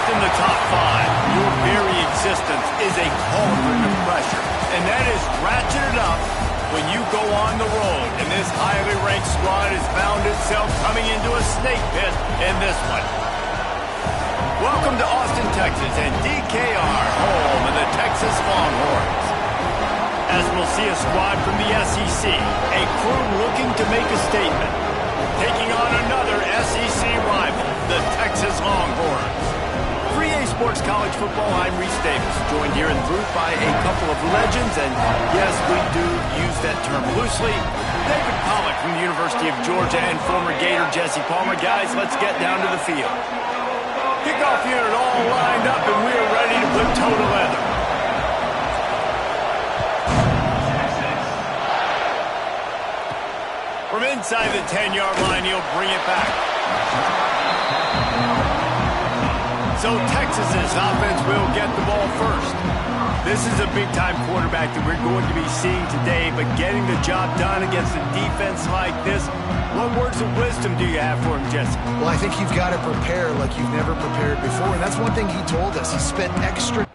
in the top five, your very existence is a cauldron of pressure. And that is ratcheted up when you go on the road. And this highly ranked squad has found itself coming into a snake pit in this one. Welcome to Austin, Texas, and DKR, home of the Texas Longhorns. As we'll see a squad from the SEC, a crew looking to make a statement, taking on another SEC rival, the Texas Longhorns. 3A Sports College Football, I'm Reese Davis, joined here in booth by a couple of legends, and yes, we do use that term loosely. David Pollack from the University of Georgia and former Gator Jesse Palmer. Guys, let's get down to the field. Kickoff unit all lined up, and we are ready to put toe to leather. From inside the 10-yard line, he'll bring it back. So Texas's offense will get the ball first. This is a big-time quarterback that we're going to be seeing today, but getting the job done against a defense like this, what words of wisdom do you have for him, Jesse? Well, I think you've got to prepare like you've never prepared before, and that's one thing he told us. He spent extra...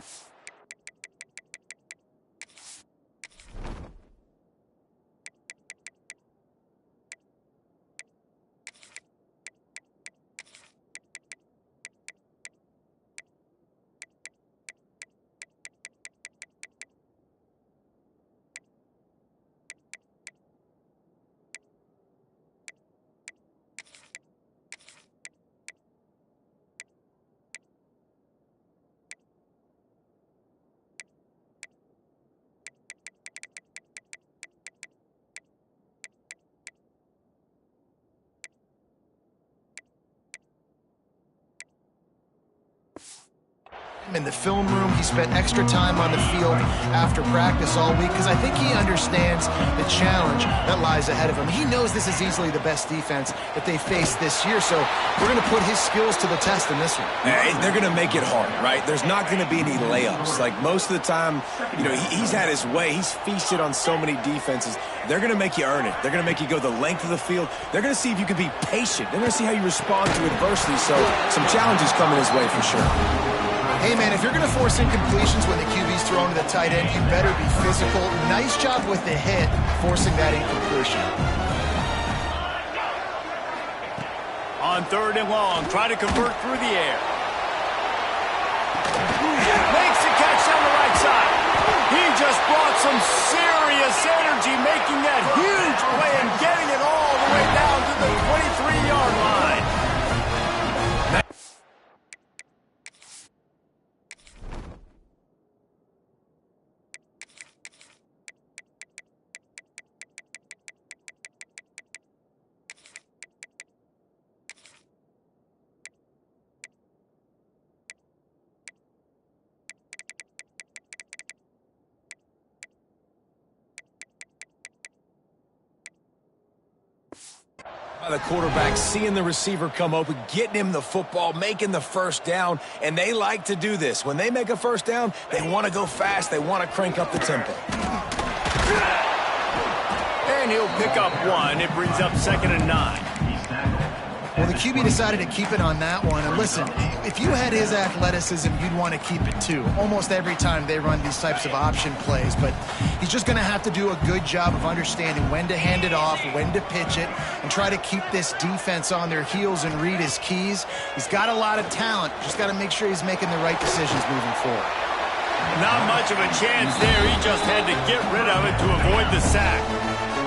In the film room, he spent extra time on the field after practice all week because I think he understands the challenge that lies ahead of him. He knows this is easily the best defense that they faced this year, so we're going to put his skills to the test in this one. Hey, they're going to make it hard, right? There's not going to be any layups. Like most of the time, you know, he's had his way. He's feasted on so many defenses. They're going to make you earn it. They're going to make you go the length of the field. They're going to see if you can be patient. They're going to see how you respond to adversity, so some challenges coming his way for sure. Hey, man, if you're going to force incompletions when the QB's thrown to the tight end, you better be physical. Nice job with the hit, forcing that incompletion. On 3rd and long, try to convert through the air. Makes the catch down the right side. He just brought some serious energy, making that huge play and getting it all the way down to the 23-yard line. The quarterback seeing the receiver come open, getting him the football, making the first down, and they like to do this. When they make a first down, they want to go fast. They want to crank up the tempo. And he'll pick up one. It brings up 2nd and 9. Well, the QB decided to keep it on that one. And listen, if you had his athleticism, you'd want to keep it too. Almost every time they run these types of option plays. But he's just going to have to do a good job of understanding when to hand it off, when to pitch it, and try to keep this defense on their heels and read his keys. He's got a lot of talent. Just got to make sure he's making the right decisions moving forward. Not much of a chance there. He just had to get rid of it to avoid the sack.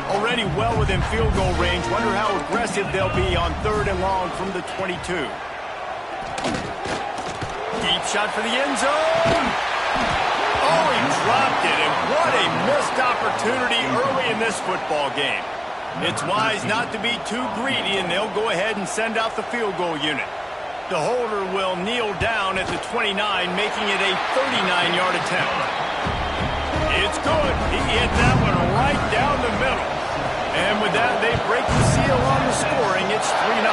Already well within field goal range. Wonder how aggressive they'll be on 3rd and long from the 22. Deep shot for the end zone. Oh, he dropped it, and what a missed opportunity early in this football game. It's wise not to be too greedy, and they'll go ahead and send out the field goal unit. The holder will kneel down at the 29, making it a 39-yard attempt. It's good. He hit that one right down the middle. And with that, they break the seal on the scoring. It's 3-0.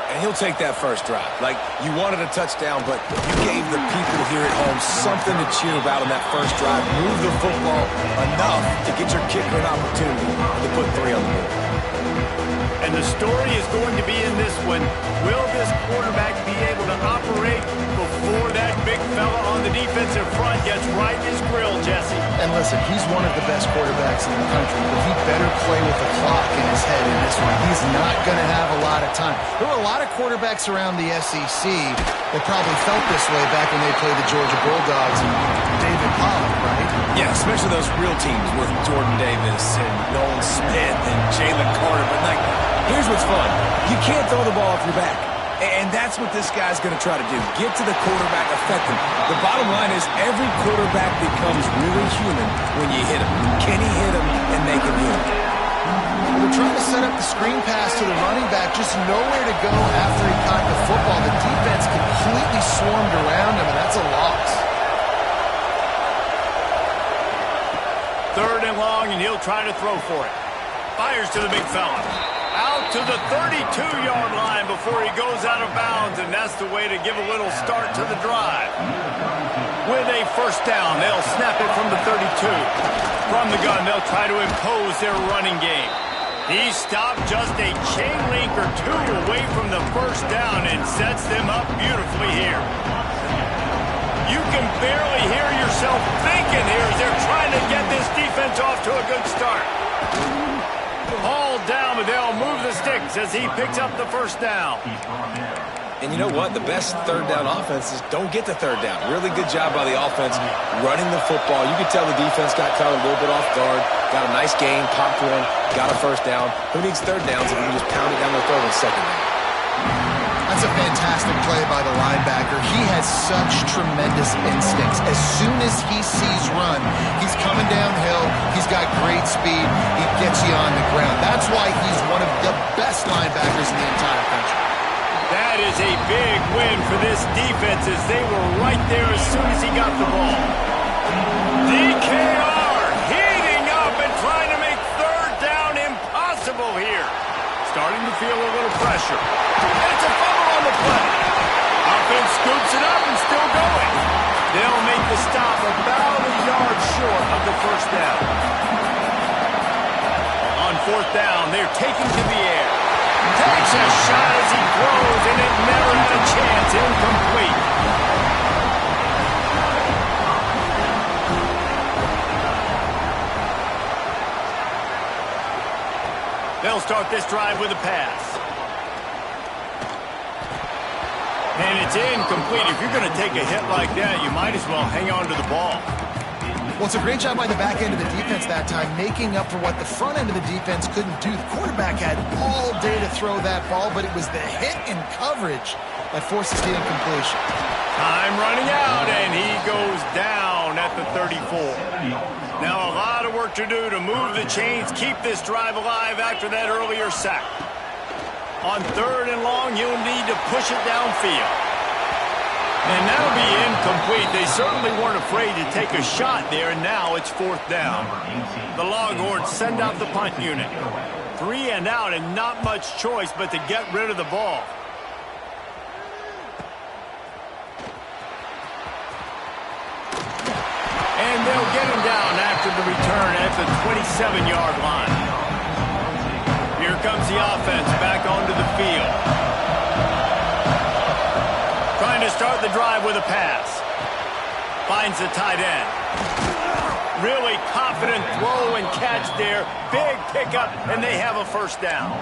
And he'll take that first drive. Like, you wanted a touchdown, but you gave the people here at home something to cheer about on that first drive. Move the football enough to get your kicker an opportunity to put 3 on the board. And the story is going to be in this one. Will this quarterback be able to operate before that big fella on the defensive front gets right in his grill, Jesse. And listen, he's one of the best quarterbacks in the country, but he better play with the clock in his head in this one. He's not going to have a lot of time. There were a lot of quarterbacks around the SEC that probably felt this way back when they played the Georgia Bulldogs and David Pollock, right? Yeah, especially those real teams with Jordan Davis and Nolan Smith and Jalen Carter. But, like, here's what's fun. You can't throw the ball off your back. And that's what this guy's going to try to do. Get to the quarterback, affect him. The bottom line is every quarterback becomes really human when you hit him. Can he hit him and make him human? They're trying to set up the screen pass to the running back, just nowhere to go after he caught the football. The defense completely swarmed around him, and that's a loss. 3rd and long, and he'll try to throw for it. Fires to the big fella. Out to the 32-yard line before he goes out of bounds, and that's the way to give a little start to the drive. With a first down, they'll snap it from the 32. From the gun, they'll try to impose their running game. He stopped just a chain link or two away from the first down and sets them up beautifully here. You can barely hear yourself thinking here as they're trying to get this defense off to a good start. Hauled down, but they'll move the sticks as he picks up the first down. And you know what? The best 3rd down offenses don't get to 3rd down. Really good job by the offense running the football. You could tell the defense got caught a little bit off guard. Got a nice gain, popped one, got a first down. Who needs 3rd downs if you can just pound it down the throat in 2nd down? That's a fantastic play by the linebacker. He has such tremendous instincts. As soon as he sees run, he's coming downhill. He's got great speed. He gets you on the ground. That's why he's one of the best linebackers in the entire country. That is a big win for this defense as they were right there as soon as he got the ball. DKR heating up and trying to make 3rd down impossible here. Starting to feel a little pressure. And it's a fumble on the play. Offense scoops it up and still going. They'll make the stop about a yard short of the first down. On 4th down, they're taking to the air. Takes a shot as he throws, and it never had a chance. Incomplete. They'll start this drive with a pass. And it's incomplete. If you're going to take a hit like that, you might as well hang on to the ball. Well, it's a great job by the back end of the defense that time, making up for what the front end of the defense couldn't do. The quarterback had all day to throw that ball, but it was the hit and coverage that forces the incompletion. Time running out, and he goes down at the 34. Now a lot of work to do to move the chains, keep this drive alive after that earlier sack. On 3rd and long, he'll need to push it downfield. And that'll be incomplete. They certainly weren't afraid to take a shot there, and now it's 4th down. The Longhorns send out the punt unit. 3 and out, and not much choice but to get rid of the ball. And they'll get him down after the return at the 27-yard line. Here comes the offense back onto the field. Trying to start the drive with a pass. Finds the tight end. Really confident throw and catch there. Big pickup, and they have a first down.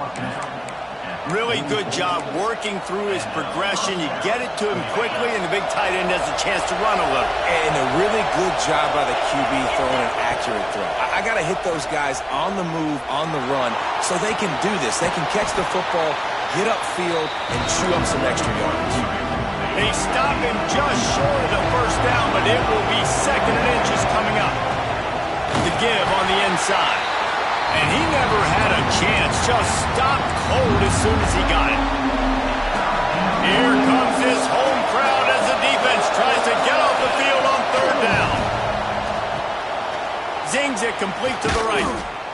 Really good job working through his progression. You get it to him quickly, and the big tight end has a chance to run a little. And a really good job by the QB throwing an accurate throw. I got to hit those guys on the move, on the run, so they can do this. They can catch the football, get upfield, and chew up some extra yards. They stop him just short of the first down, but it will be 2nd and inches coming up. The give on the inside. And he never had a chance, just stopped cold as soon as he got it. Here comes this home crowd as the defense tries to get off the field on 3rd down. Zings it complete to the right.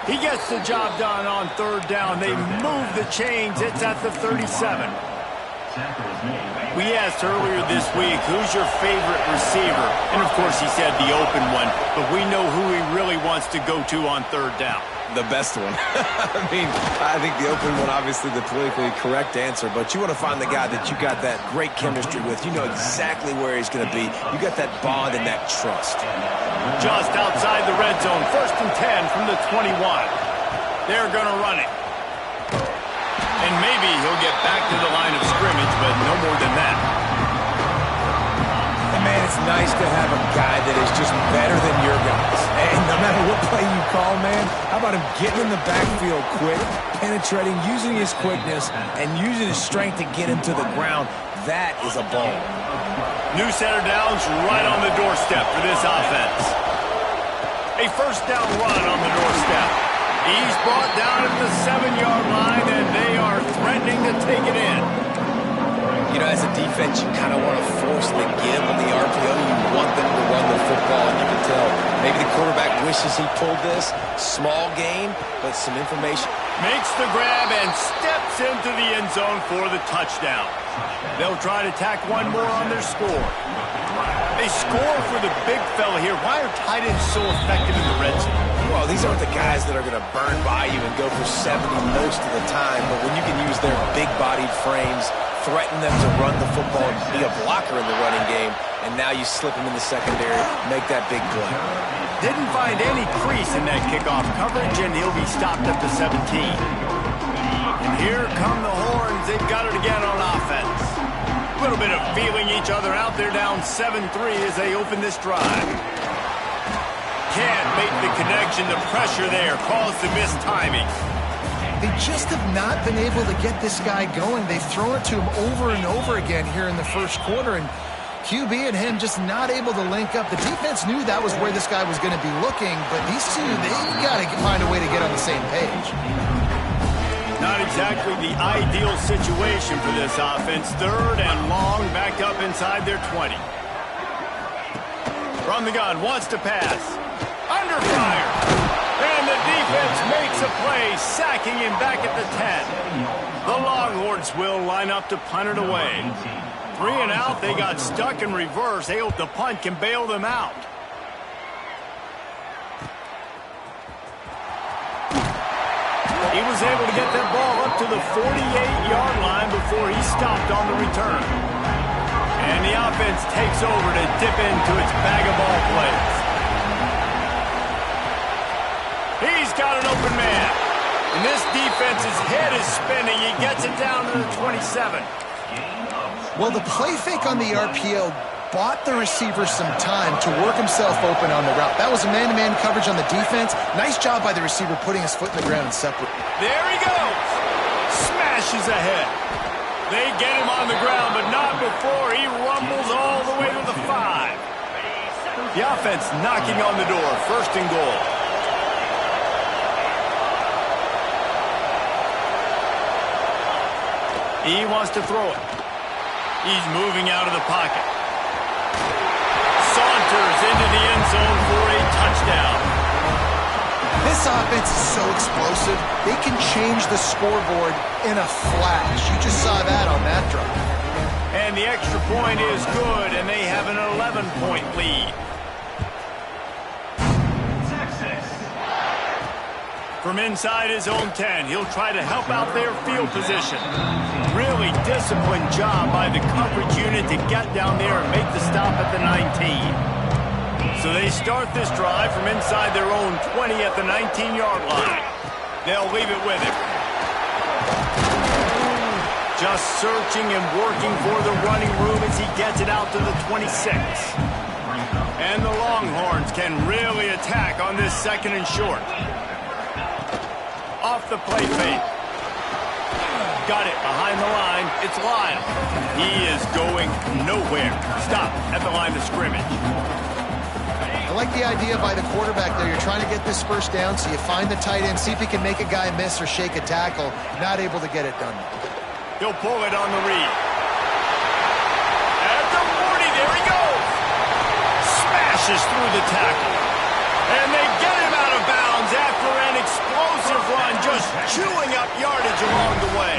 He gets the job done on 3rd down. They move the chains. It's at the 37. We asked earlier this week, who's your favorite receiver? And, of course, he said the open one. But we know who he really wants wants to go to on third down? The best one. I mean, I think the open one, obviously the politically correct answer, but you want to find the guy that you got that great chemistry with. You know exactly where he's going to be. You got that bond and that trust. Just outside the red zone, 1st and 10 from the 21. They're going to run it. And maybe he'll get back to the line of scrimmage, but no more than that. And man, it's nice to have a guy that is just better than your guys. And no matter what play you call, man, how about him getting in the backfield quick, penetrating, using his quickness, and using his strength to get him to the ground. That is a ball. New center downs right on the doorstep for this offense. A 1st down run on the doorstep. He's brought down at the 7-yard line, and they are threatening to take it in. You know, as a defense, you kind of want to force the give on the RPO. You want them to run the football, and you can tell maybe the quarterback wishes he pulled this. Small gain, but some information. Makes the grab and steps into the end zone for the touchdown. They'll try to tack one more on their score. They score for the big fella here. Why are tight ends so effective in the red zone? Well, these aren't the guys that are going to burn by you and go for 70 most of the time, but when you can use their big-bodied frames, threaten them to run the football and be a blocker in the running game, and now you slip them in the secondary, make that big play. Didn't find any crease in that kickoff coverage, and he'll be stopped at the 17. And here come the horns. They've got it again on offense. A little bit of feeling each other out. They're down 7-3 as they open this drive. Can't make the connection. The pressure there caused the missed timing. They just have not been able to get this guy going. They've thrown it to him over and over again here in the 1st quarter, and QB and him just not able to link up. The defense knew that was where this guy was going to be looking, but these two, they've got to find a way to get on the same page. Not exactly the ideal situation for this offense. 3rd and long, back up inside their 20. From the gun, wants to pass. Under fire. And the defense makes a play, sacking him back at the 10. The Longhorns will line up to punt it away. 3 and out, they got stuck in reverse. They hope the punt can bail them out. He was able to get that ball up to the 48-yard line before he stopped on the return. And the offense takes over to dip into its bag of ball plays. He's got an open man. And this defense's head is spinning. He gets it down to the 27. Well, the play fake on the RPO bought the receiver some time to work himself open on the route. That was a man-to-man coverage on the defense. Nice job by the receiver putting his foot in the ground and separate. There he goes. Smashes ahead. They get him on the ground, but not before he rumbles all the way to the 5. The offense knocking on the door. 1st and goal. He wants to throw it. He's moving out of the pocket. Saunters into the end zone for a touchdown. This offense is so explosive, they can change the scoreboard in a flash. You just saw that on that drive. And the extra point is good, and they have an 11-point lead. From inside his own 10, he'll try to help out their field position. Really disciplined job by the coverage unit to get down there and make the stop at the 19. So they start this drive from inside their own 20 at the 19-yard line. They'll leave it with him. Just searching and working for the running room as he gets it out to the 26. And the Longhorns can really attack on this 2nd and short. Off the play fake. Got it behind the line. It's Lyle. He is going nowhere. Stop at the line of scrimmage. I like the idea by the quarterback there. You're trying to get this 1st down, so you find the tight end, see if he can make a guy miss or shake a tackle. Not able to get it done. He'll pull it on the read. At the 40, there he goes. Smashes through the tackle. And they get him out of bounds after an explosive run, just chewing up yardage along the way.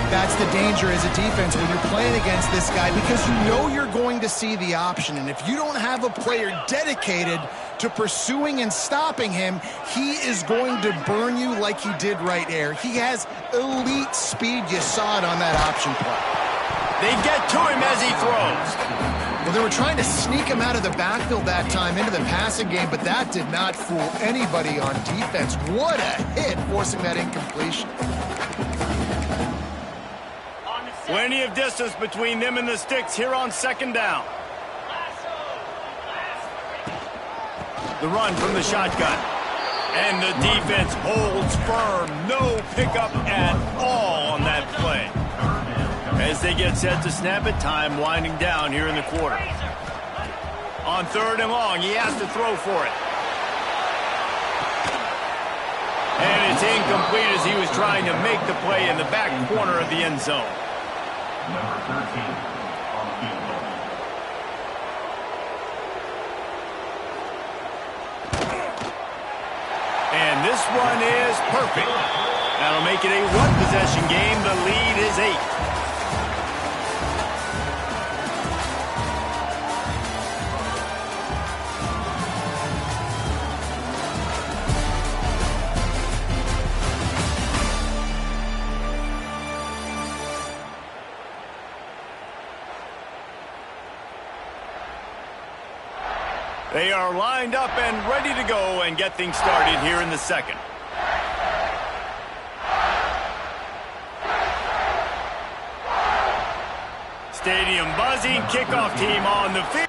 That's the danger as a defense when you're playing against this guy, because you know you're going to see the option. And if you don't have a player dedicated to pursuing and stopping him, he is going to burn you like he did right there. He has elite speed. You saw it on that option play. They get to him as he throws. Well, they were trying to sneak him out of the backfield that time into the passing game, but that did not fool anybody on defense. What a hit, forcing that incompletion. Plenty of distance between them and the sticks here on second down. The run from the shotgun. And the defense holds firm. No pickup at all on that play. As they get set to snap it, time winding down here in the quarter. On third and long, he has to throw for it. And it's incomplete as he was trying to make the play in the back corner of the end zone. Number 13 on the field goal. And this one is perfect. That'll make it a one-possession game. The lead is 8. They are lined up and ready to go and get things started here in the second. Stadium buzzing, kickoff team on the field.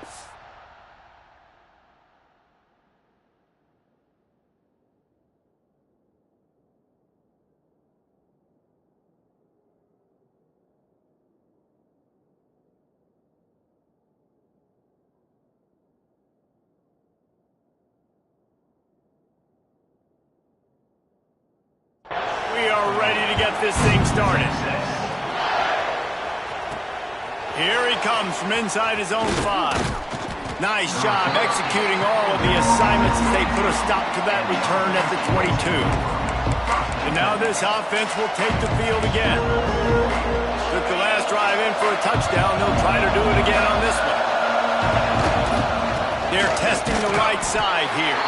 We are ready to get this thing started. Here he comes from inside his own 5. Nice job executing all of the assignments as they put a stop to that return at the 22. And now this offense will take the field again. Took the last drive in for a touchdown. They'll try to do it again on this one. They're testing the right side here.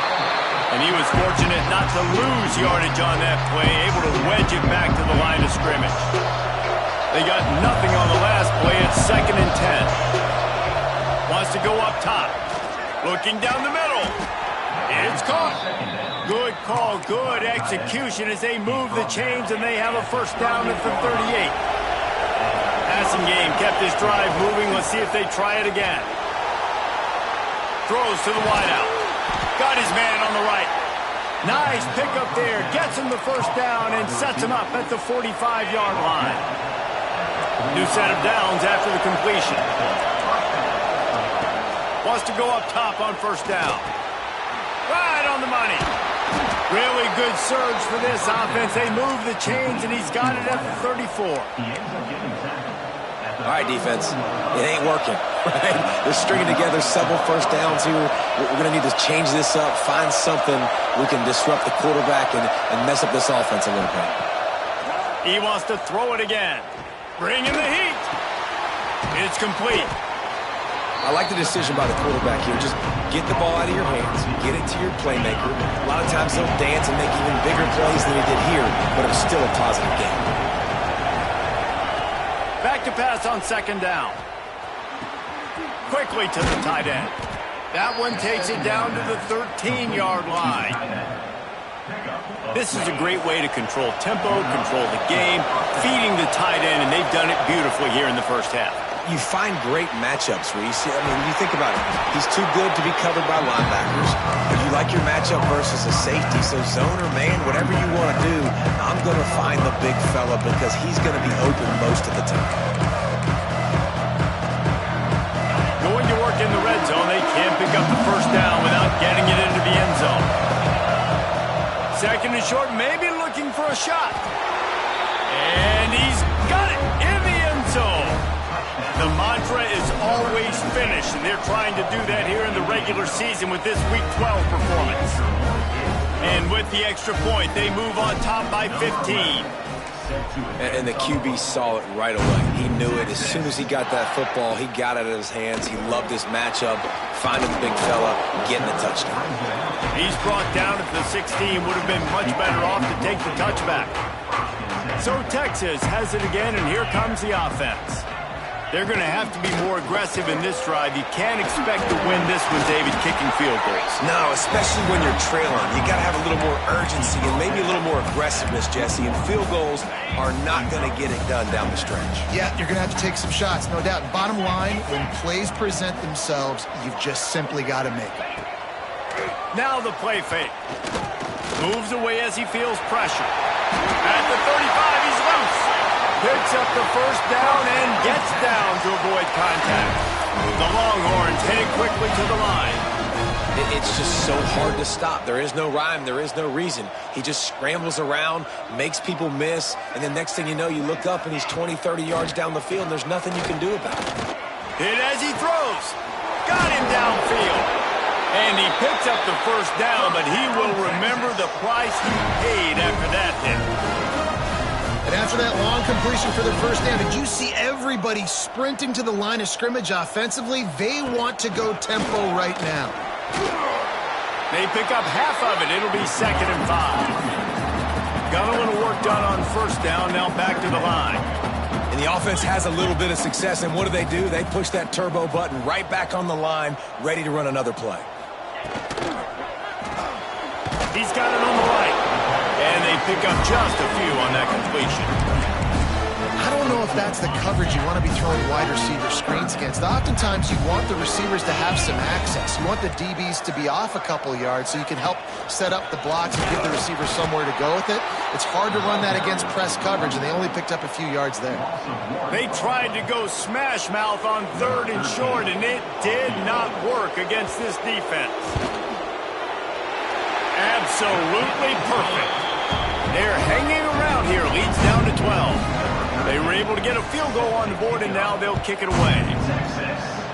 And he was fortunate not to lose yardage on that play, able to wedge it back to the line of scrimmage. They got nothing on the last play. It's 2nd and 10. Wants to go up top. Looking down the middle. It's caught. Good call, good execution as they move the chains, and they have a first down at the 38. Passing game kept this drive moving. Let's see if they try it again. Throws to the wideout. Got his man on the right. Nice pickup there. Gets him the first down and sets him up at the 45-yard line. New set of downs after the completion. Wants to go up top on first down. Right on the money. Really good surge for this offense. They move the chains, and he's got it at the 34. All right, defense, it ain't working, right? They're stringing together several first downs here. We're going to need to change this up, find something we can disrupt the quarterback and mess up this offense a little bit. He wants to throw it again. Bring in the heat. It's complete. I like the decision by the quarterback here. Just get the ball out of your hands, get it to your playmaker. A lot of times they'll dance and make even bigger plays than he did here, but it was still a positive game. Back to pass on second down. Quickly to the tight end. That one takes it down to the 13-yard line. This is a great way to control tempo, control the game, feeding the tight end, and they've done it beautifully here in the first half. You find great matchups where you see, you think about it. He's too good to be covered by linebackers. You like your matchup versus a safety, so zone or man, whatever you want to do, I'm going to find the big fella because he's going to be open most of the time. Going to work in the red zone, they can't pick up the first down without getting it into the end zone. Second and short, maybe looking for a shot. And he's got it in the end zone. The mantra is always finish, and they're trying to do that here in the regular season with this Week 12 performance. And with the extra point, they move on top by 15. And the QB saw it right away. He knew it. As soon as he got that football, he got it in his hands. He loved his matchup, finding the big fella, getting the touchdown. He's brought down at the 16. Would have been much better off to take the touchback. So Texas has it again, and here comes the offense. They're going to have to be more aggressive in this drive. You can't expect to win this one, David, kicking field goals. No, especially when you're trailing. You got to have a little more urgency and maybe a little more aggressiveness, Jesse. And field goals are not going to get it done down the stretch. Yeah, you're going to have to take some shots, no doubt. Bottom line, when plays present themselves, you've just simply got to make them. Now the play fake. Moves away as he feels pressure. At the 35, he's loose. Picks up the first down and gets down to avoid contact. The Longhorns heading quickly to the line. It's just so hard to stop. There is no rhyme. There is no reason. He just scrambles around, makes people miss, and then next thing you know, you look up and he's 20, 30 yards down the field, and there's nothing you can do about it. Hit as he throws. Got him downfield. And he picks up the first down, but he will remember the price he paid after that hit. And after that long completion for the first down, did you see everybody sprinting to the line of scrimmage offensively? They want to go tempo right now. They pick up half of it. It'll be 2nd and 5. Got a little work done on first down, now back to the line. And the offense has a little bit of success, and what do? They push that turbo button right back on the line, ready to run another play. He's got it on the right. And they pick up just a few on that completion. I don't know if that's the coverage you want to be throwing wide receiver screens against. Oftentimes, you want the receivers to have some access. You want the DBs to be off a couple yards so you can help set up the blocks and give the receiver somewhere to go with it. It's hard to run that against press coverage, and they only picked up a few yards there. They tried to go smash mouth on 3rd and short, and it did not work against this defense. Absolutely perfect. They're hanging around here. Leads down to 12. They were able to get a field goal on the board, and now they'll kick it away.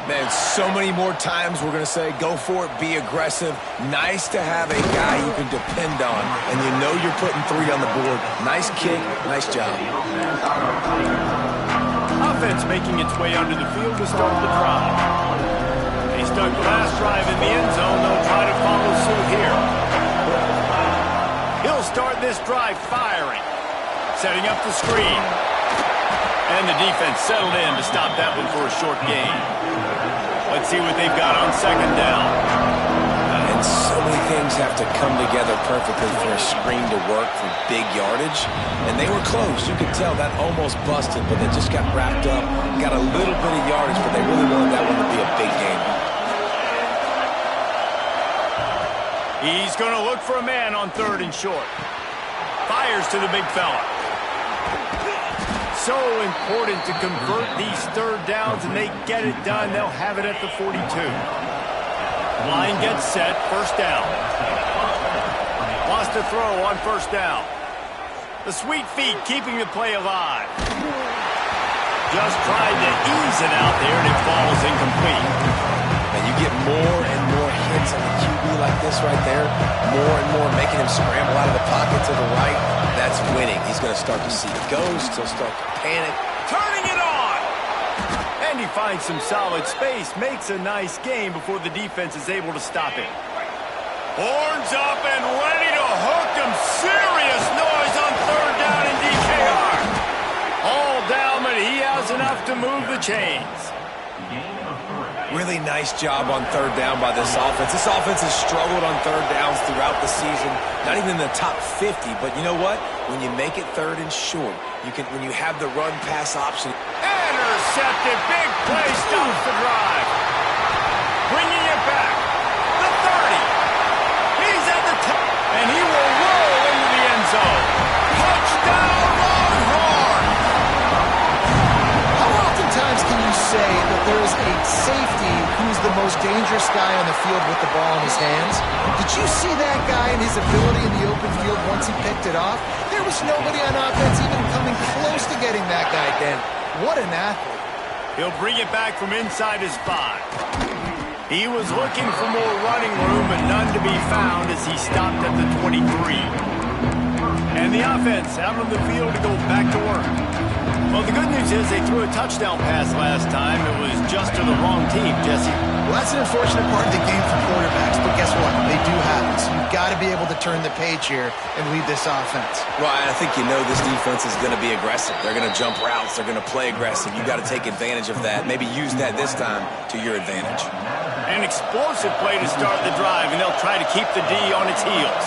Man, so many more times we're going to say, go for it, be aggressive. Nice to have a guy you can depend on, and you know you're putting 3 on the board. Nice kick, nice job. Offense making its way under the field to start the drive. They stuck the last drive in the end zone. They'll try to follow suit here. He'll start this drive firing. Setting up the screen. And the defense settled in to stop that one for a short gain. Let's see what they've got on 2nd down. And so many things have to come together perfectly for a screen to work for big yardage. And they were close. You could tell that almost busted, but they just got wrapped up. Got a little bit of yardage, but they really wanted that one to be a big game. He's going to look for a man on 3rd and short. Fires to the big fella. So important to convert these 3rd downs, and they get it done. They'll have it at the 42. Line gets set, 1st down. Lost a throw on 1st down. The sweet feet keeping the play alive. Just tried to ease it out there, and it falls incomplete. And you get more and more hits on the QB like this right there, more and more making him scramble out of the pocket to the right. That's winning. He's going to start to see ghosts. He'll start to panic. Turning it on! And he finds some solid space, makes a nice game before the defense is able to stop him. Horns up and ready to hook him. Serious noise on 3rd down in DKR. All down, but he has enough to move the chains. Really nice job on 3rd down by this offense. This offense has struggled on 3rd downs throughout the season. Not even in the top 50, but you know what? When you make it 3rd and short, when you have the run-pass option. Intercepted. Big play stops the drive. Bringing it back. The 30. He's at the top. And he will roll into the end zone. Touchdown, Longhorn! How oftentimes can you say that there is a safety who's the most dangerous guy on the field with the ball in his hands? Did you see that guy and his ability in the open field once he picked it off? There was nobody on offense even coming close to getting that guy down. What an athlete. He'll bring it back from inside his 5. He was looking for more running room, but none to be found as he stopped at the 23. And the offense out on the field to go back to work. Well, the good news is they threw a touchdown pass last time. It was just to the wrong team, Jesse. Well, that's an unfortunate part of the game for quarterbacks, but guess what? They do have it. So you've got to be able to turn the page here and lead this offense. Well, I think you know this defense is going to be aggressive. They're going to jump routes. They're going to play aggressive. You've got to take advantage of that. Maybe use that this time to your advantage. An explosive play to start the drive, and they'll try to keep the D on its heels.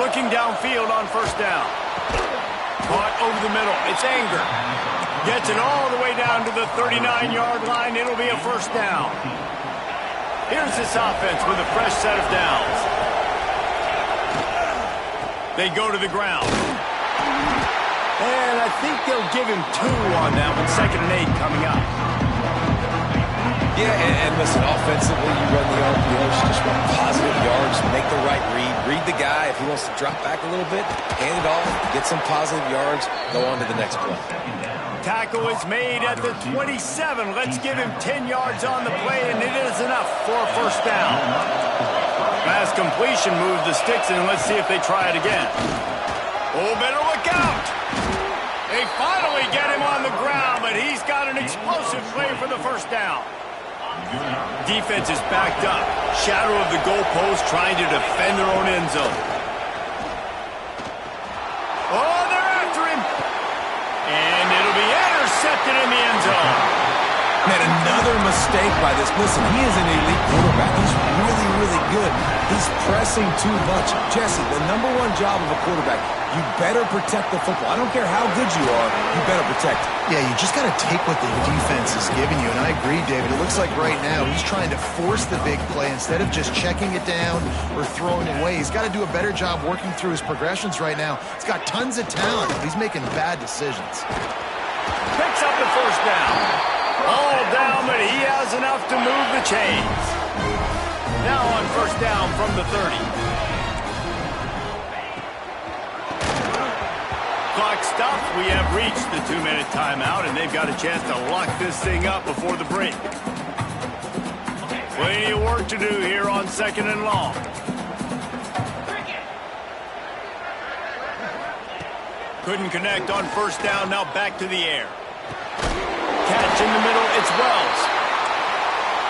Looking downfield on first down. Caught over the middle. It's Anger. Gets it all the way down to the 39-yard line. It'll be a first down. Here's this offense with a fresh set of downs. They go to the ground. And I think they'll give him 2 on that one. 2nd and 8 coming up. Yeah, and listen, offensively, you run the RPOs, just run positive yards, make the right read the guy. If he wants to drop back a little bit, hand it off, get some positive yards, go on to the next play. Tackle is made at the 27. Let's give him 10 yards on the play, and it is enough for a first down. Pass completion moves the sticks, and let's see if they try it again. Oh, better look out. They finally get him on the ground, but he's got an explosive play for the first down. Defense is backed up. Shadow of the goalpost trying to defend their own end zone. Oh, they're after him. And it'll be intercepted in the end zone. Man, another mistake by this. Listen, he is an elite quarterback. He's really, really good. He's pressing too much. Jesse, the #1 job of a quarterback, you better protect the football. I don't care how good you are, you better protect it. Yeah, you just got to take what the defense is giving you. And I agree, David. It looks like right now he's trying to force the big play instead of just checking it down or throwing it away. He's got to do a better job working through his progressions right now. He's got tons of talent, but he's making bad decisions. Picks up the first down. All down, but he has enough to move the chains. Now on first down from the 30. Clock stops. We have reached the 2-minute timeout, and they've got a chance to lock this thing up before the break. Plenty of work to do here on 2nd and long. Couldn't connect on first down. Now back to the air. Catch in the middle, it's Wells.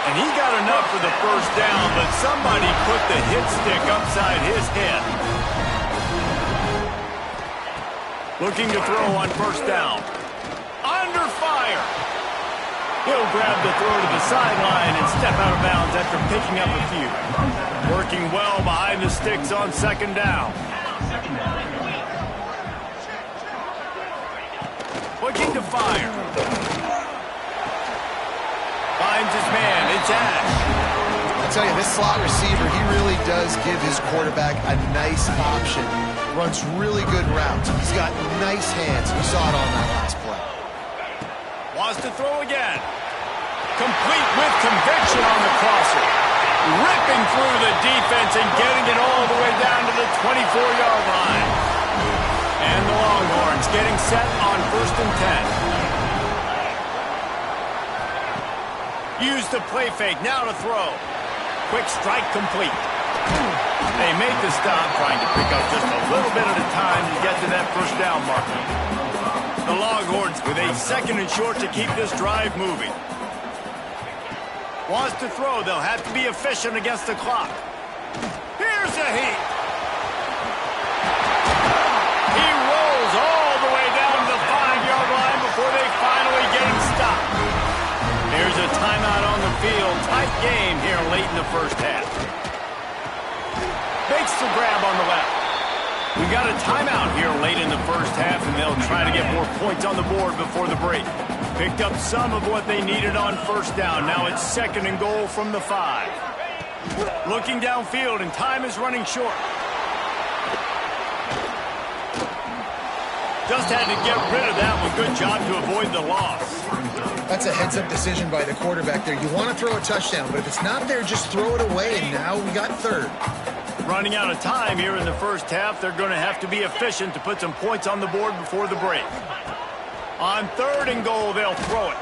And he got enough for the first down, but somebody put the hit stick upside his head. Looking to throw on first down. Under fire. He'll grab the throw to the sideline and step out of bounds after picking up a few. Working well behind the sticks on 2nd down. Looking to fire. Finds his man. It's Ash. I'll tell you, this slot receiver, he really does give his quarterback a nice option. Runs really good routes. He's got nice hands. We saw it on that last play. Wants to throw again. Complete with conviction on the crosser. Ripping through the defense and getting it all the way down to the 24-yard line. And the Longhorns getting set on 1st and 10. Use the play fake, now to throw. Quick strike complete. They make the stop, trying to pick up just a little bit at a time to get to that first down marker. The Longhorns with a 2nd and short to keep this drive moving. Wants to throw, they'll have to be efficient against the clock. Here's a heat. He rolls all the way down to the 5-yard line before they finally get him stopped. Here's a timeout on the field. Tight game here late in the first half. Makes the grab on the left. We got a timeout here late in the first half, and they'll try to get more points on the board before the break. Picked up some of what they needed on first down. Now it's 2nd and goal from the 5. Looking downfield, and time is running short. Just had to get rid of that one. Good job to avoid the loss. That's a heads-up decision by the quarterback there. You want to throw a touchdown, but if it's not there, just throw it away, and now we got 3rd. Running out of time here in the first half. They're going to have to be efficient to put some points on the board before the break. On 3rd and goal, they'll throw it.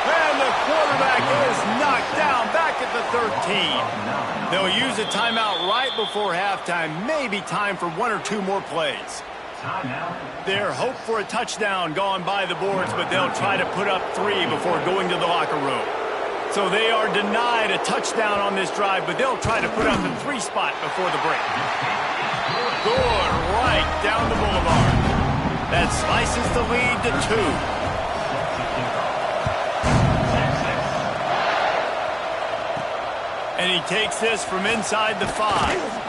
And the quarterback is knocked down back at the 13. They'll use a timeout right before halftime. Maybe time for one or two more plays. Their hope for a touchdown gone by the boards, but they'll try to put up 3 before going to the locker room. So they are denied a touchdown on this drive, but they'll try to put up the 3 spot before the break. Good right down the boulevard. That slices the lead to 2. And he takes this from inside the 5.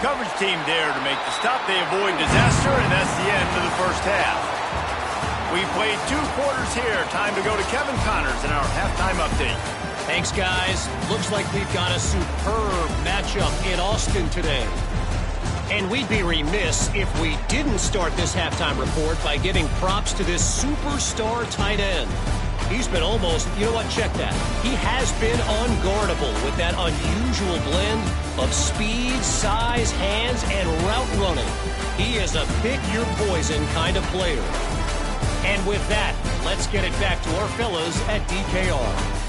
Coverage team there to make the stop. They avoid disaster, and that's the end of the first half. We played 2 quarters here. Time to go to Kevin Connors in our halftime update. Thanks, guys. Looks like we've got a superb matchup in Austin today. And we'd be remiss if we didn't start this halftime report by giving props to this superstar tight end. He's been almost, you know what, check that. He has been unguardable with that unusual blend of speed, size, hands, and route running. He is a pick-your-poison kind of player. And with that, let's get it back to our fellas at DKR.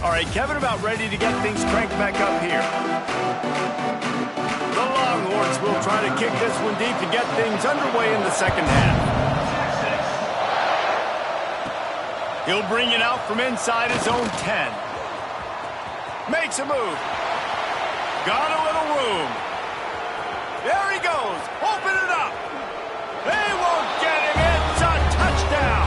All right, Kevin about ready to get things cranked back up here. The Longhorns will try to kick this one deep to get things underway in the second half. He'll bring it out from inside his own 10. Makes a move. Got a little room. There he goes. Open it up. They won't get him. It's a touchdown.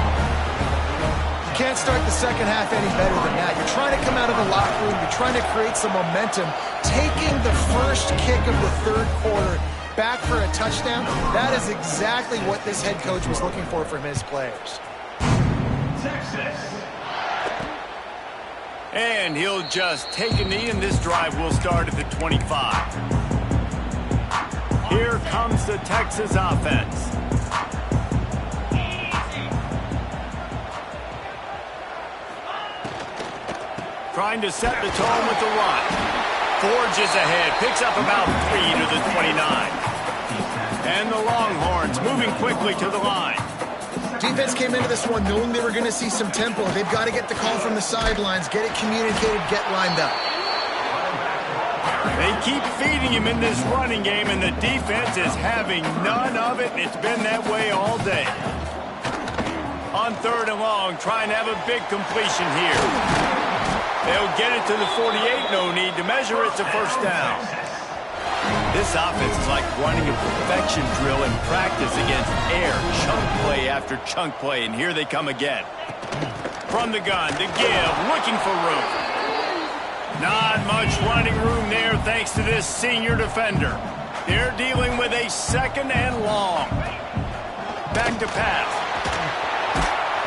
Can't start the second half any better than that. You're trying to come out of the locker room. You're trying to create some momentum. Taking the first kick of the third quarter back for a touchdown, that is exactly what this head coach was looking for from his players. And he'll just take a knee, and this drive will start at the 25. Here comes the Texas offense. Trying to set the tone with the run. Forges ahead, picks up about 3 to the 29. And the Longhorns moving quickly to the line. Defense came into this one knowing they were going to see some tempo. They've got to get the call from the sidelines, get it communicated, get lined up. They keep feeding him in this running game, and the defense is having none of it. It's been that way all day. On 3rd and long, trying to have a big completion here. They'll get it to the 48. No need to measure. It's a first down. This offense is like running a perfection drill in practice against air. Chunk play after chunk play, and here they come again. From the gun, to give, looking for room. Not much running room there thanks to this senior defender. They're dealing with a 2nd and long. Back to pass.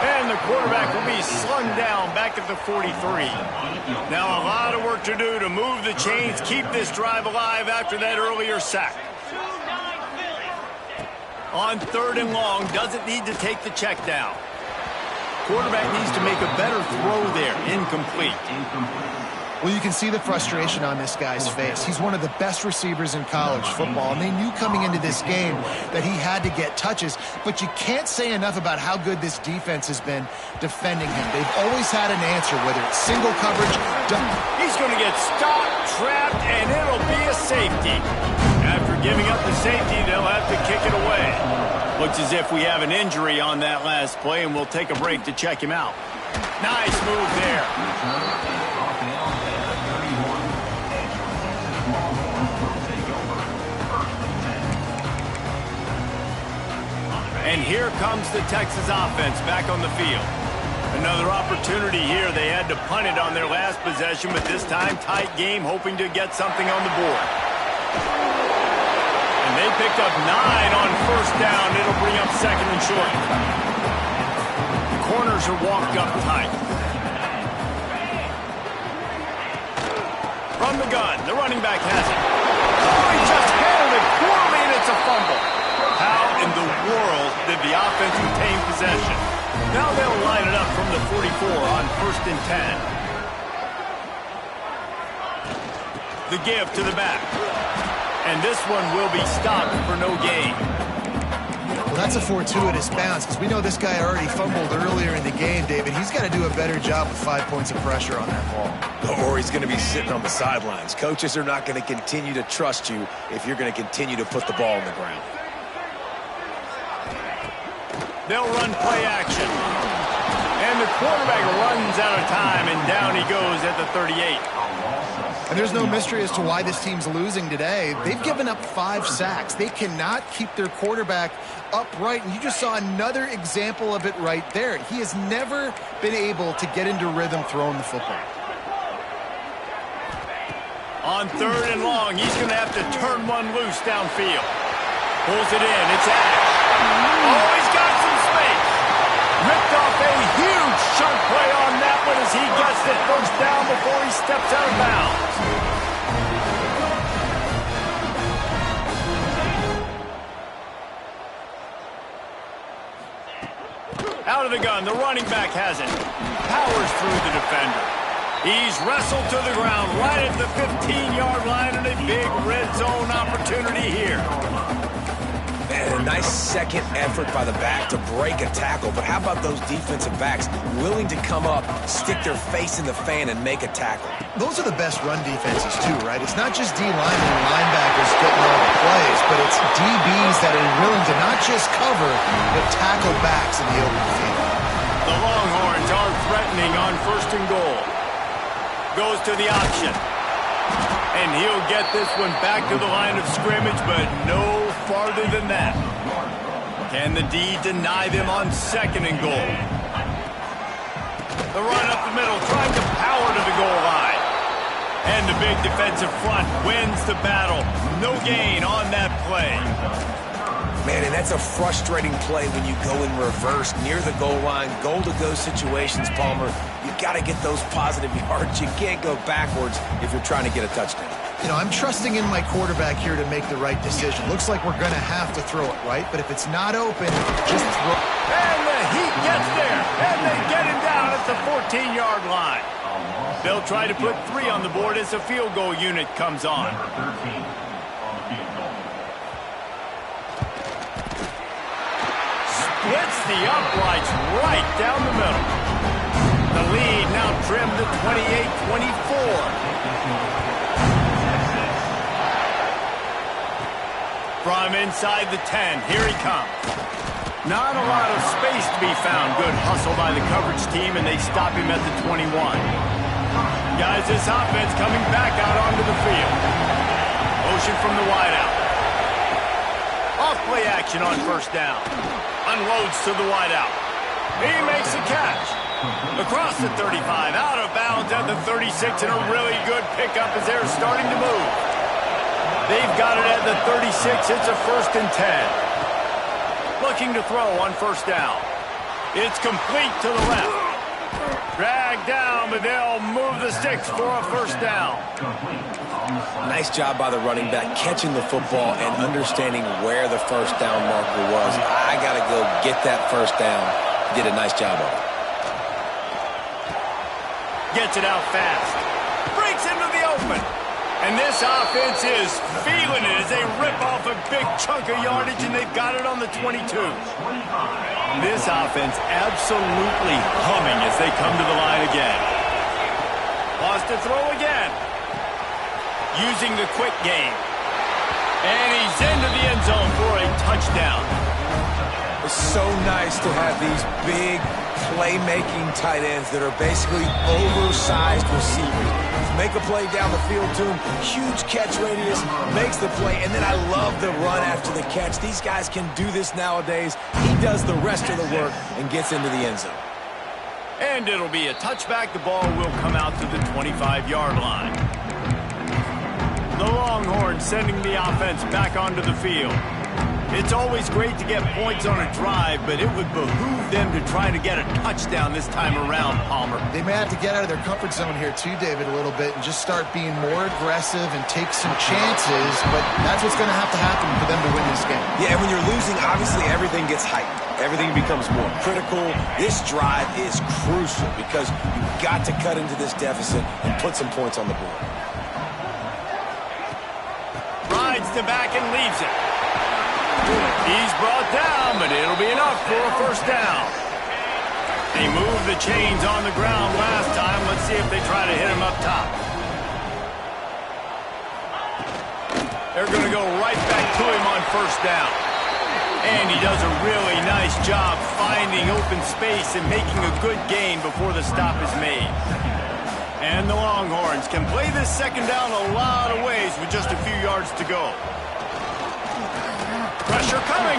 And the quarterback will be slung down back at the 43. Now a lot of work to do to move the chains, keep this drive alive after that earlier sack. On 3rd and long, doesn't need to take the check down. Quarterback needs to make a better throw there. Incomplete. Well, you can see the frustration on this guy's face. He's one of the best receivers in college football, and they knew coming into this game that he had to get touches, but you can't say enough about how good this defense has been defending him. They've always had an answer, whether it's single coverage. He's going to get stopped, trapped, and it'll be a safety. After giving up the safety, they'll have to kick it away. Looks as if we have an injury on that last play, and we'll take a break to check him out. Nice move there. And here comes the Texas offense back on the field. Another opportunity here. They had to punt it on their last possession, but this time tight game, hoping to get something on the board. And they picked up 9 on 1st down. It'll bring up 2nd and short. The corners are walked up tight. From the gun, the running back has it. Oh, he just handled it poorly, and it's a fumble. How in the world did the offense retain possession. Now they'll line it up from the 44 on 1st and 10. The give to the back. And this one will be stopped for no gain. Well, that's a fortuitous bounce because we know this guy already fumbled earlier in the game, David. He's got to do a better job with 5 points of pressure on that ball. Or he's going to be sitting on the sidelines. Coaches are not going to continue to trust you if you're going to continue to put the ball on the ground. They'll run play action. And the quarterback runs out of time, and down he goes at the 38. And there's no mystery as to why this team's losing today. They've given up 5 sacks. They cannot keep their quarterback upright, and you just saw another example of it right there. He has never been able to get into rhythm throwing the football. On 3rd and long, he's going to have to turn one loose downfield. Pulls it in. It's Ash. Oh, he's got some space. Ripped off a huge chunk play on that one as he gets the 1st down before he steps out of bounds. Out of the gun, the running back has it. Powers through the defender. He's wrestled to the ground right at the 15-yard line, and a big red zone opportunity here. And a nice second effort by the back to break a tackle. But how about those defensive backs willing to come up, stick their face in the fan, and make a tackle? Those are the best run defenses, too, right? It's not just D-linemen and linebackers getting all the plays, but it's DBs that are willing to not just cover, but tackle backs in the open field. The Longhorns are threatening on 1st and goal. Goes to the option. And he'll get this one back to the line of scrimmage, but no farther than that. Can the D deny them on 2nd and goal? The run up the middle, trying to power to the goal line. And the big defensive front wins the battle. No gain on that play. Man, and that's a frustrating play when you go in reverse near the goal line, goal-to-go situations, Palmer. You got to get those positive yards. You can't go backwards if you're trying to get a touchdown. You know, I'm trusting in my quarterback here to make the right decision. Looks like we're going to have to throw it, right? But if it's not open, just throw it. And the Heat gets there, and they get him down at the 14-yard line. They'll try to put 3 on the board as the field goal unit comes on. Splits the uprights right down the middle. The lead now trimmed to 28-24. From inside the 10, here he comes. Not a lot of space to be found. Good hustle by the coverage team, and they stop him at the 21. Guys, this offense coming back out onto the field. Motion from the wideout. Off play action on 1st down. Unloads to the wideout. He makes a catch. Across the 35, out of bounds at the 36, and a really good pickup as they're starting to move. They've got it at the 36. It's a 1st and 10. Looking to throw on 1st down. It's complete to the left. Dragged down, but they'll move the sticks for a 1st down. Nice job by the running back catching the football and understanding where the 1st down marker was. I got to go get that 1st down. Did a nice job of it. Gets it out fast. Breaks into the open. And this offense is feeling it as they rip off a big chunk of yardage, and they've got it on the 22. This offense absolutely humming as they come to the line again. Wants to throw again. Using the quick game. And he's into the end zone for a touchdown. It's so nice to have these big playmaking tight ends that are basically oversized receivers. Make a play down the field to him, huge catch radius, makes the play, and then I love the run after the catch. These guys can do this nowadays. He does the rest of the work and gets into the end zone. And it'll be a touchback. The ball will come out to the 25-yard line. The Longhorns sending the offense back onto the field. It's always great to get points on a drive, but it would behoove them to try to get a touchdown this time around, Palmer. They may have to get out of their comfort zone here too, David, a little bit and just start being more aggressive and take some chances, but that's what's going to happen for them to win this game. Yeah, and when you're losing, obviously everything gets heightened. Everything becomes more critical. This drive is crucial because you've got to cut into this deficit and put some points on the board. Rides the back and leaves it. He's brought down, but it'll be enough for a first down. They moved the chains on the ground last time. Let's see if they try to hit him up top. They're going to go right back to him on first down. And he does a really nice job finding open space and making a good gain before the stop is made. And the Longhorns can play this second down a lot of ways with just a few yards to go. Pressure coming.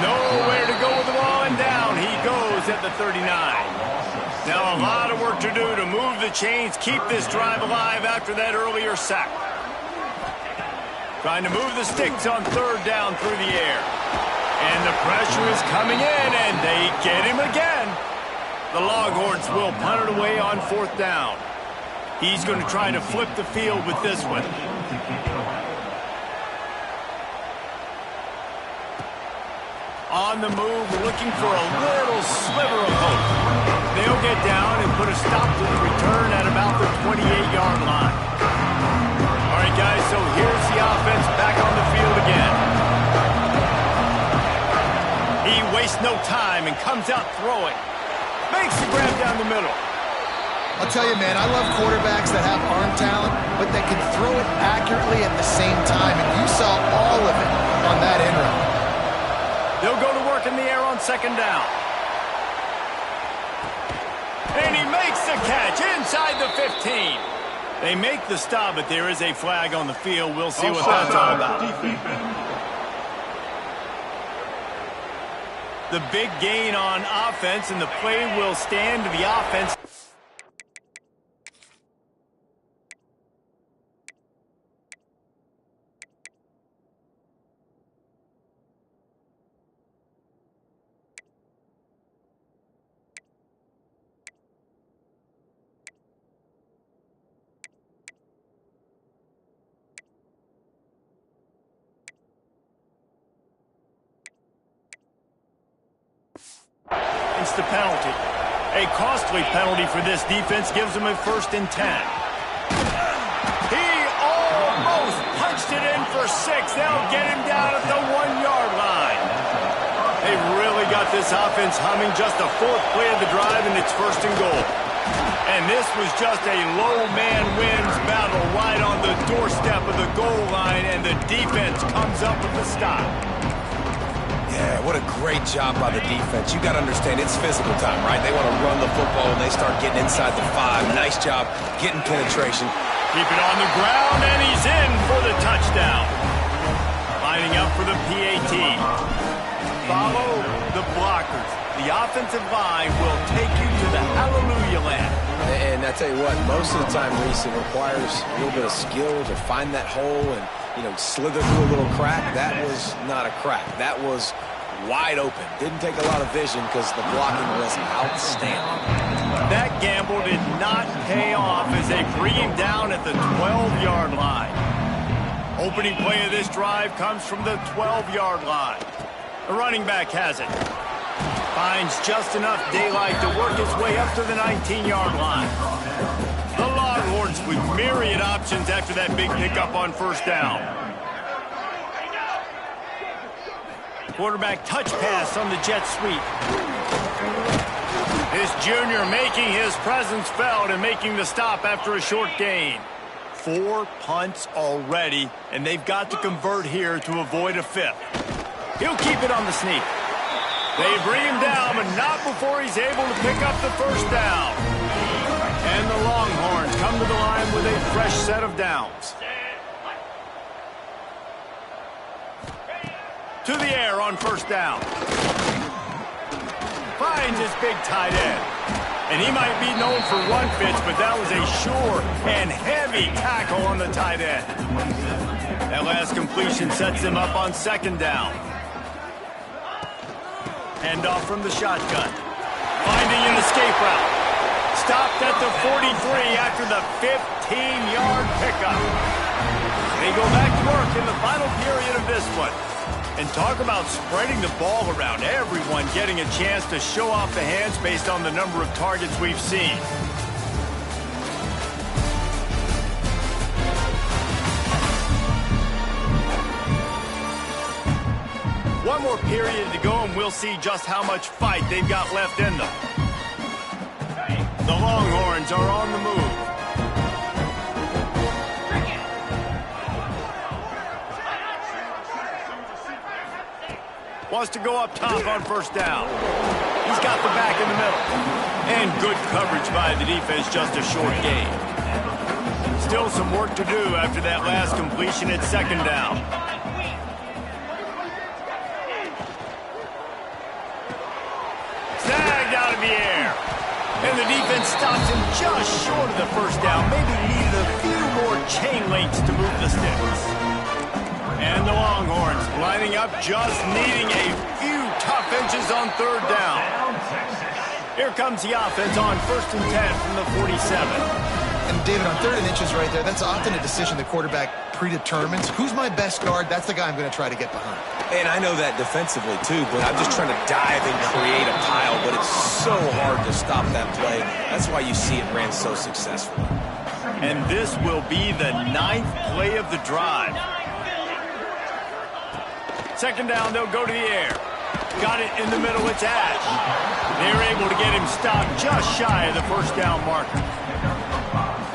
Nowhere to go with the ball, and down he goes at the 39. Now a lot of work to do to move the chains, keep this drive alive after that earlier sack. Trying to move the sticks on third down through the air. And the pressure is coming in, and they get him again. The Longhorns will punt it away on fourth down. He's going to try to flip the field with this one. On the move, looking for a little sliver of hope. They'll get down and put a stop to the return at about the 28-yard line. All right, guys, so here's the offense back on the field again. He wastes no time and comes out throwing. Makes the grab down the middle. I'll tell you, man, I love quarterbacks that have arm talent, but that can throw it accurately at the same time, and you saw all of it on that end run. They'll go to work in the air on second down. And he makes the catch inside the 15. They make the stop, but there is a flag on the field. We'll see what that's all about. The big gain on offense, and the play will stand to the offense. It's the penalty. A costly penalty for this defense gives them a 1st and 10. He almost punched it in for 6. They'll get him down at the 1-yard line. They really got this offense humming. Just the 4th play of the drive, and it's 1st and goal. And this was just a low man wins battle right on the doorstep of the goal line, and the defense comes up with the stop. Yeah, what a great job by the defense. You got to understand, it's physical time, right? They want to run the football, and they start getting inside the 5. Nice job getting penetration. Keep it on the ground, and he's in for the touchdown. Lining up for the PAT. Follow the blockers. The offensive line will take you to the hallelujah land. And I tell you what, most of the time, Reese, it requires a little bit of skill to find that hole and, you know, slither through a little crack. That was not a crack. That was wide open. Didn't take a lot of vision because the blocking was outstanding. That gamble did not pay off as they bring him down at the 12-yard line. Opening play of this drive comes from the 12-yard line. The running back has it. Finds just enough daylight to work his way up to the 19-yard line. The Longhorns with myriad options after that big pickup on first down. Quarterback touch pass on the jet sweep. This junior making his presence felt and making the stop after a short gain. 4 punts already, and they've got to convert here to avoid a 5th. He'll keep it on the sneak. They bring him down, but not before he's able to pick up the first down. And the Longhorns come to the line with a fresh set of downs. To the air on first down. Finds his big tight end. And he might be known for run fits, but that was a sure and heavy tackle on the tight end. That last completion sets him up on second down. Hand off from the shotgun. Finding an escape route. Stopped at the 43 after the 15-yard pickup. They go back to work in the final period of this one. And talk about spreading the ball around. Everyone getting a chance to show off the hands based on the number of targets we've seen. One more period to go, and we'll see just how much fight they've got left in them. The Longhorns are on the move. Wants to go up top on first down. He's got the back in the middle. And good coverage by the defense, just a short gain. Still some work to do after that last completion at second down. Snagged out of the air. And the defense stops him just short of the first down. Maybe needed a few more chain links to move the sticks. And the Longhorns lining up, just needing a few tough inches on third down. Here comes the offense on 1st and 10 from the 47. And David, on 3rd and inches right there, that's often a decision the quarterback predetermines. Who's my best guard? That's the guy I'm going to try to get behind. And I know that defensively, too, but I'm just trying to dive and create a pile, but it's so hard to stop that play. That's why you see it ran so successfully. And this will be the 9th play of the drive. Second down, they'll go to the air. Got it in the middle, it's Ash. They're able to get him stopped just shy of the first down marker.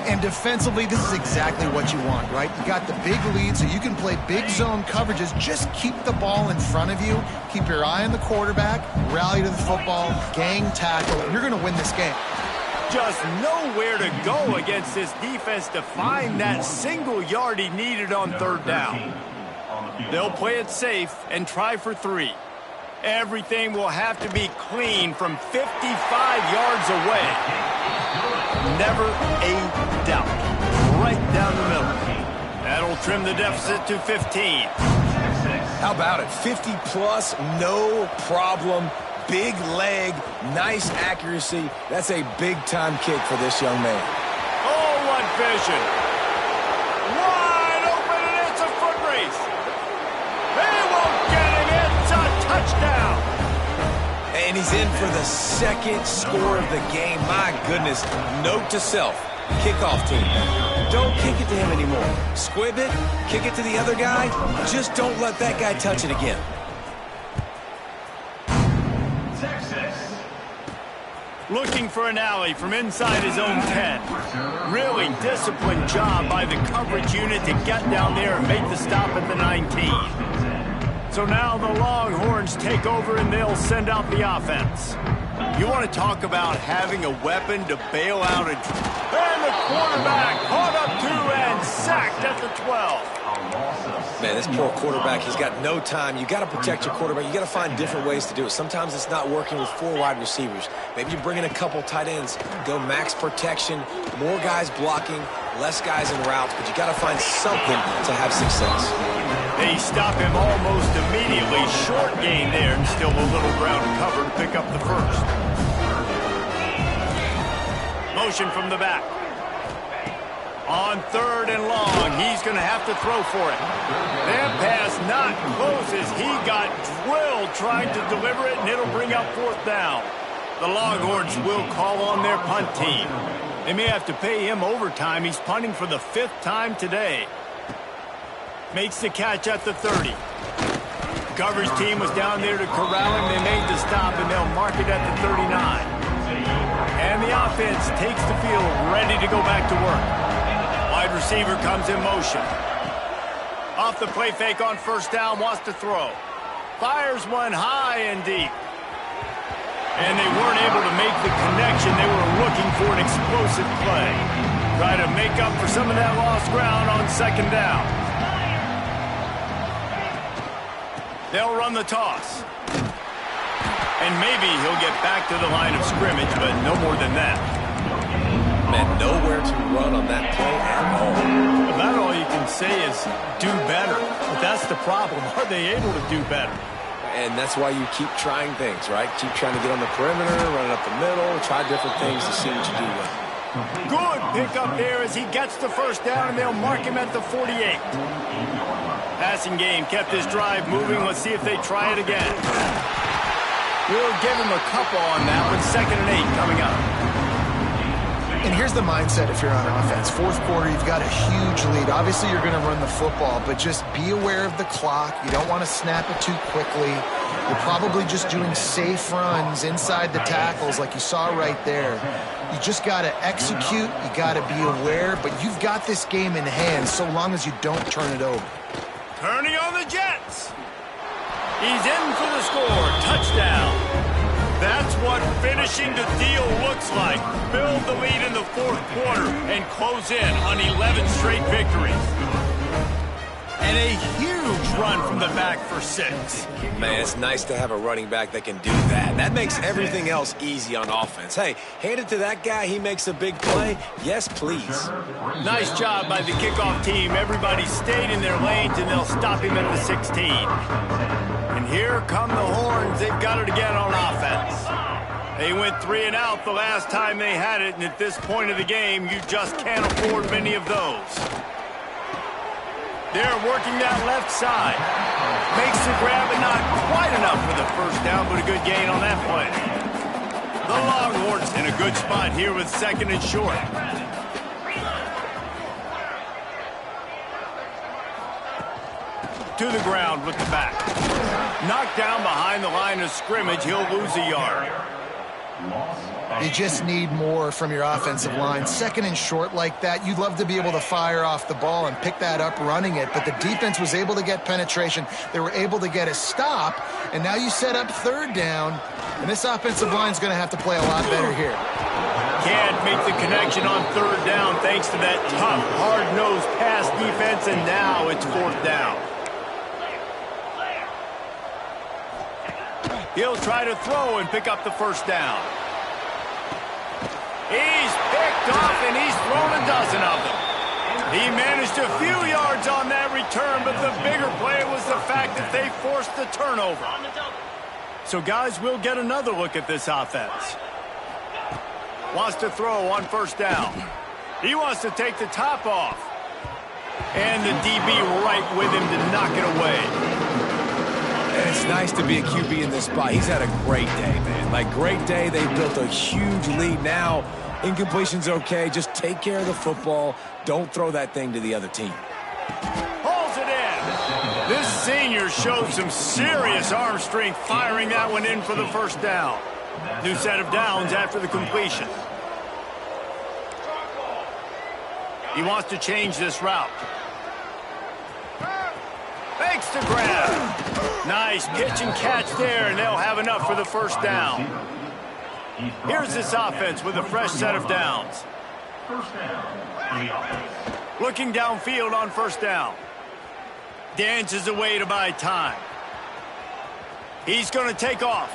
And defensively, this is exactly what you want, right? You got the big lead, so you can play big zone coverages. Just keep the ball in front of you. Keep your eye on the quarterback. Rally to the football. Gang tackle. You're going to win this game. Just nowhere to go against this defense to find that single yard he needed on third down. They'll play it safe and try for 3. Everything will have to be clean from 55 yards away. Never a doubt. Right down the middle. That'll trim the deficit to 15. How about it? 50-plus, no problem. Big leg, nice accuracy. That's a big-time kick for this young man. Oh, what vision. Wide open, and it's a foot race. They won't get him. It's a touchdown. And he's in for the second score of the game. My goodness. Note to self, kickoff team. Don't kick it to him anymore. Squib it, kick it to the other guy. Just don't let that guy touch it again. Looking for an alley from inside his own 10. Really disciplined job by the coverage unit to get down there and make the stop at the 19. So now the Longhorns take over and they'll send out the offense. You want to talk about having a weapon to bail out and the quarterback caught up to and sacked at the 12. Man, this poor quarterback, he's got no time. You got to protect your quarterback. You got to find different ways to do it. Sometimes it's not working with 4 wide receivers. Maybe you bring in a couple tight ends, go max protection, more guys blocking, less guys in routes, but you got to find something to have success. They stop him almost immediately. Short gain there, and still a little ground to cover to pick up the first. Motion from the back. On 3rd and long, he's going to have to throw for it. That pass not close as he got drilled trying to deliver it, and it'll bring up 4th down. The Longhorns will call on their punt team. They may have to pay him overtime. He's punting for the 5th time today. Makes the catch at the 30. Coverage team was down there to corral him. They made the stop, and they'll mark it at the 39. And the offense takes the field, ready to go back to work. Wide receiver comes in motion. Off the play fake on first down, wants to throw. Fires one high and deep. And they weren't able to make the connection. They were looking for an explosive play. Try to make up for some of that lost ground on second down. They'll run the toss. And maybe he'll get back to the line of scrimmage, but no more than that. Man, nowhere to run on that play at all. About all you can say is do better. But that's the problem. Are they able to do better? And that's why you keep trying things, right? Keep trying to get on the perimeter, run it up the middle, try different things to see what you do well. Good pickup there as he gets the first down, and they'll mark him at the 48. Passing game kept his drive moving. Let's see if they try it again. We'll give him a couple on that one. 2nd and 8 coming up. And here's the mindset if you're on offense. Fourth quarter, you've got a huge lead. Obviously, you're going to run the football, but just be aware of the clock. You don't want to snap it too quickly. You're probably just doing safe runs inside the tackles like you saw right there. You just got to execute. You got to be aware, but you've got this game in hand so long as you don't turn it over. Turning on the Jets. He's in for the score. Touchdown. That's what finishing the deal looks like. Build the lead in the fourth quarter and close in on 11 straight victories. And a huge run from the back for 6. Man, it's nice to have a running back that can do that. That makes everything else easy on offense. Hey, hand it to that guy. He makes a big play. Yes, please. Nice job by the kickoff team. Everybody stayed in their lanes, and they'll stop him at the 16. And here come the horns. They've got it again on offense. They went 3 and out the last time they had it, and at this point of the game, you just can't afford many of those. They're working that left side. Makes the grab, and not quite enough for the first down, but a good gain on that play. The Longhorns in a good spot here with 2nd and short. To the ground with the back. Knocked down behind the line of scrimmage. He'll lose a yard. You just need more from your offensive line. 2nd and short like that, you'd love to be able to fire off the ball and pick that up running it, but the defense was able to get penetration. They were able to get a stop, and now you set up 3rd down, and this offensive line is going to have to play a lot better here. Can't make the connection on 3rd down thanks to that tough, hard-nosed pass defense, and now it's 4th down. He'll try to throw and pick up the first down. He's picked off, and he's thrown a dozen of them. He managed a few yards on that return, but the bigger play was the fact that they forced the turnover. So, guys, we'll get another look at this offense. Wants to throw on 1st down. He wants to take the top off. And the DB right with him to knock it away. And it's nice to be a QB in this spot. He's had a great day, man. Like, great day. They built a huge lead. Now, incompletion's okay. Just take care of the football. Don't throw that thing to the other team. Pulls it in. This senior showed some serious arm strength firing that one in for the first down. New set of downs after the completion. He wants to change this route. Fakes the grab. Nice pitch and catch there, and they'll have enough for the first down. Here's this offense with a fresh set of downs. Looking downfield on 1st down. Dances away to buy time. He's going to take off.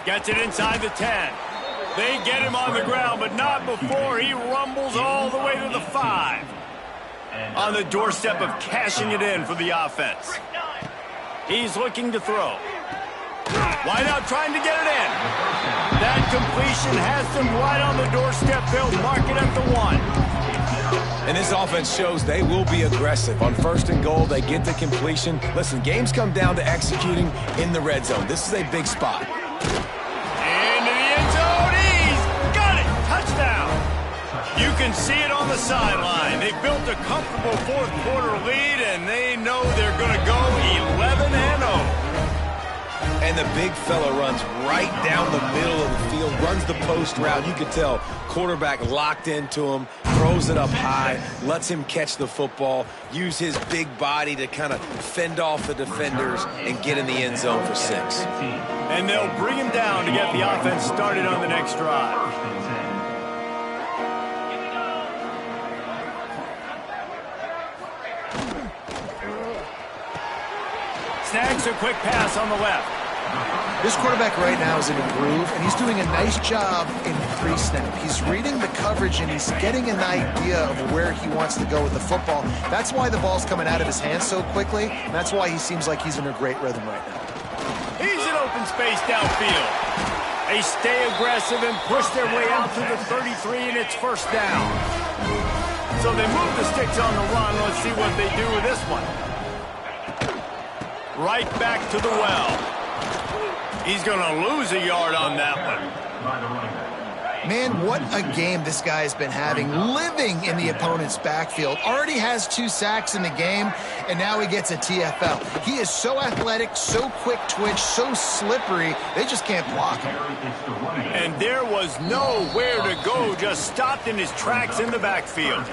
Gets it inside the 10. They get him on the ground, but not before he rumbles all the way to the 5. On the doorstep of cashing it in for the offense. He's looking to throw. Wide out trying to get it in. That completion has them right on the doorstep. They'll mark it at the 1. And this offense shows they will be aggressive. On 1st and goal, they get the completion. Listen, games come down to executing in the red zone. This is a big spot. Into the end zone. He's got it. Touchdown. You can see it on the sideline. They built a comfortable 4th quarter lead, and they know they're going to go 11-0. And the big fella runs right down the middle of the field, runs the post route. You could tell quarterback locked into him, throws it up high, lets him catch the football, use his big body to kind of fend off the defenders and get in the end zone for 6. And they'll bring him down to get the offense started on the next drive. Snags a quick pass on the left. This quarterback right now is in a groove, and he's doing a nice job in pre-snap. He's reading the coverage, and he's getting an idea of where he wants to go with the football. That's why the ball's coming out of his hands so quickly, and that's why he seems like he's in a great rhythm right now. He's in open space downfield. They stay aggressive and push their way out to the 33, and it's first down. So they move the sticks on the run. Let's see what they do with this one. Right back to the well. He's going to lose a yard on that one. Man, what a game this guy has been having, living in the opponent's backfield. Already has 2 sacks in the game, and now he gets a TFL. He is so athletic, so quick twitch, so slippery, they just can't block him. And there was nowhere to go, just stopped in his tracks in the backfield.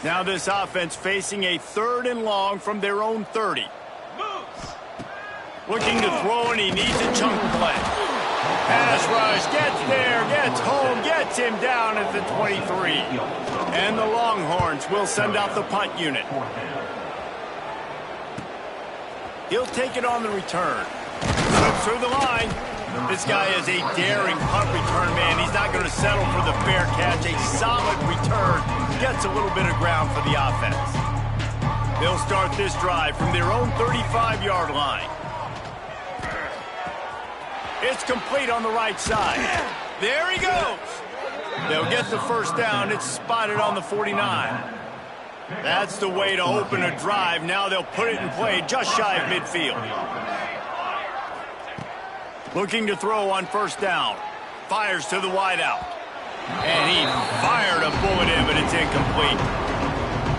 Now this offense facing a 3rd and long from their own 30. Looking to throw, and he needs a chunk play. Pass rush, gets there, gets home, gets him down at the 23. And the Longhorns will send out the punt unit. He'll take it on the return. Slips through the line. This guy is a daring punt return man. He's not going to settle for the fair catch. A solid return. Gets a little bit of ground for the offense. They'll start this drive from their own 35-yard line. It's complete on the right side. There he goes. They'll get the first down. It's spotted on the 49. That's the way to open a drive. Now they'll put it in play just shy of midfield. Looking to throw on first down. Fires to the wideout. And he fired a bullet in, but it's incomplete.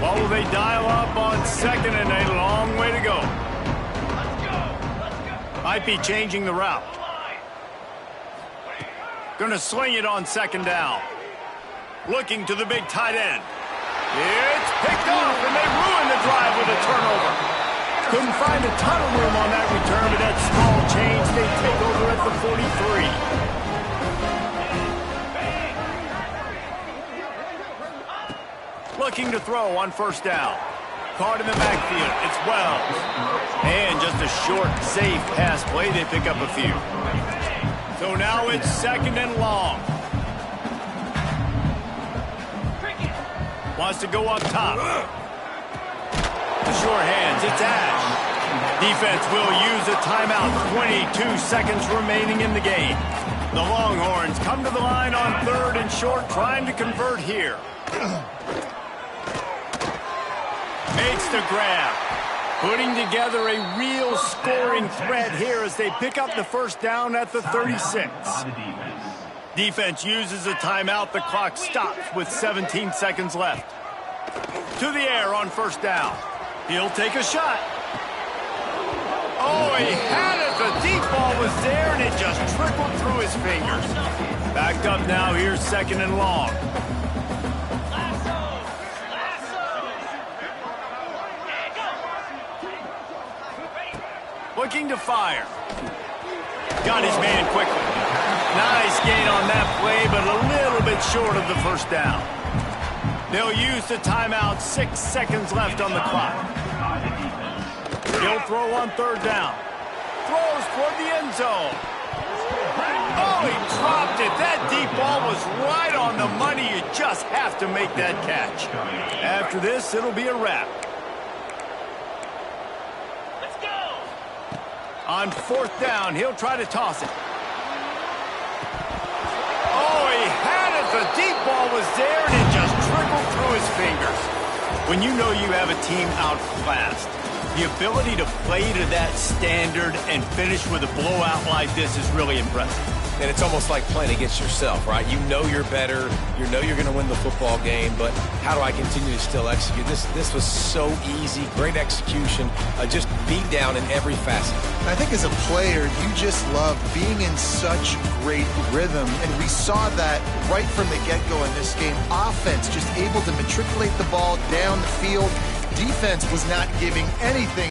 What will they dial up on second, and a long way to go. Might be changing the route. Going to swing it on second down. Looking to the big tight end. It's picked off, and they ruin the drive with a turnover. Couldn't find a ton of room on that return, but that small change, they take over at the 43. Looking to throw on first down. Caught in the backfield. It's Wells. And just a short, safe pass play. They pick up a few. So now it's 2nd and long. Wants to go up top. The short hands. It's Ash. Defense will use a timeout. 22 seconds remaining in the game. The Longhorns come to the line on 3rd and short, trying to convert here. Makes the grab. Putting together a real scoring threat here as they pick up the first down at the 36. Defense uses a timeout. The clock stops with 17 seconds left. To the air on first down. He'll take a shot. Oh, he had it. The deep ball was there, and it just trickled through his fingers. Backed up now. Here's 2nd and long. Looking to fire. Got his man quickly. Nice gain on that play, but a little bit short of the first down. They'll use the timeout. 6 seconds left on the clock. He'll throw on 3rd down. Throws toward the end zone. Oh, he dropped it. That deep ball was right on the money. You just have to make that catch. After this, it'll be a wrap. On 4th down, he'll try to toss it. Oh, he had it. The deep ball was there, and it just trickled through his fingers. When you know you have a team outclassed, the ability to play to that standard and finish with a blowout like this is really impressive. And it's almost like playing against yourself, right? You know you're better. You know you're going to win the football game, but how do I continue to still execute? This was so easy. Great execution. Just beat down in every facet. I think as a player, you just love being in such great rhythm, and we saw that right from the get-go in this game. Offense just able to matriculate the ball down the field. Defense was not giving anything.